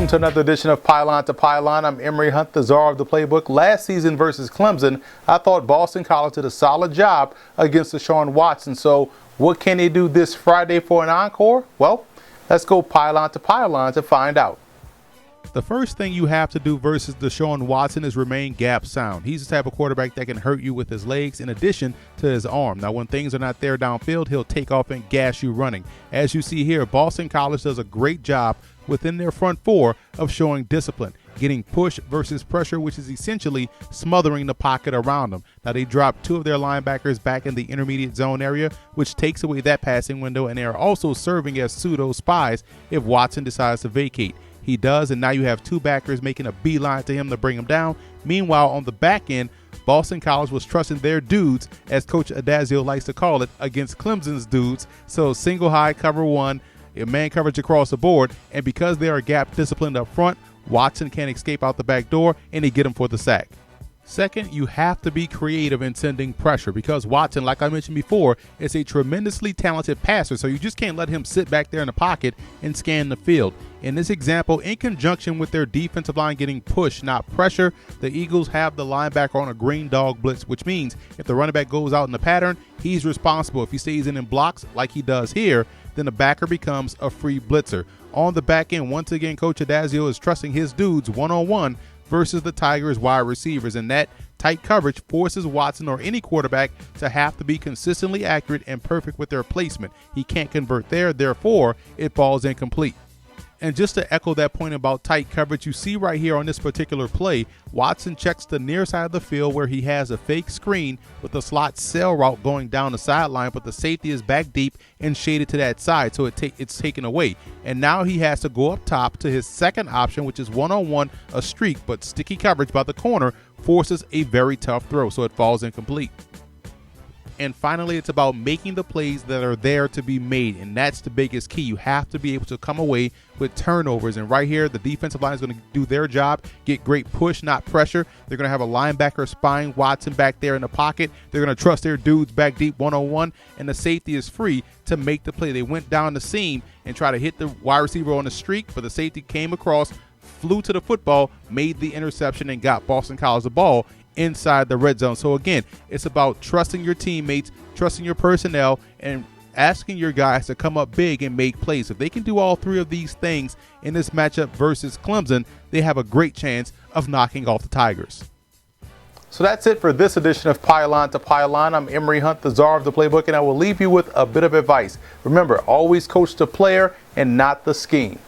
Welcome to another edition of Pylon to Pylon. I'm Emory Hunt, the czar of the playbook. Last season versus Clemson, I thought Boston College did a solid job against Deshaun Watson. So what can they do this Friday for an encore? Well, let's go Pylon to find out. The first thing you have to do versus Deshaun Watson is remain gap sound. He's the type of quarterback that can hurt you with his legs in addition to his arm. Now, when things are not there downfield, he'll take off and gas you running. As you see here, Boston College does a great job within their front four of showing discipline, getting push versus pressure, which is essentially smothering the pocket around them. Now, they dropped two of their linebackers back in the intermediate zone area, which takes away that passing window, and they are also serving as pseudo spies if Watson decides to vacate. He does, and now you have two backers making a beeline to him to bring him down. Meanwhile, on the back end, Boston College was trusting their dudes, as Coach Adazio likes to call it, against Clemson's dudes. So single high, cover one, man coverage across the board, and because they are gap disciplined up front, Watson can't escape out the back door, and they get him for the sack. Second, you have to be creative in sending pressure because Watson, like I mentioned before, is a tremendously talented passer, so you just can't let him sit back there in the pocket and scan the field. In this example, in conjunction with their defensive line getting push, not pressure, the Eagles have the linebacker on a green dog blitz, which means if the running back goes out in the pattern, he's responsible. If he stays in blocks like he does here, then the backer becomes a free blitzer. On the back end, once again, Coach Adazio is trusting his dudes one-on-one versus the Tigers' wide receivers, and that tight coverage forces Watson or any quarterback to have to be consistently accurate and perfect with their placement. He can't convert there, therefore it falls incomplete. And just to echo that point about tight coverage, you see right here on this particular play, Watson checks the near side of the field where he has a fake screen with a slot sail route going down the sideline, but the safety is back deep and shaded to that side, so it's taken away. And now he has to go up top to his second option, which is one-on-one, a streak, but sticky coverage by the corner forces a very tough throw, so it falls incomplete. And finally, it's about making the plays that are there to be made, and that's the biggest key. You have to be able to come away with turnovers, and right here, the defensive line is going to do their job, get great push, not pressure. They're going to have a linebacker spying Watson back there in the pocket. They're going to trust their dudes back deep one-on-one, and the safety is free to make the play. They went down the seam and tried to hit the wide receiver on the streak, but the safety came across, flew to the football, made the interception, and got Boston College the ball inside the red zone. So again, it's about trusting your teammates, trusting your personnel, and asking your guys to come up big and make plays. If they can do all three of these things in this matchup versus Clemson, they have a great chance of knocking off the Tigers. So that's it for this edition of Pylon to Pylon. I'm Emory Hunt, the czar of the playbook, and I will leave you with a bit of advice. Remember, always coach the player and not the scheme.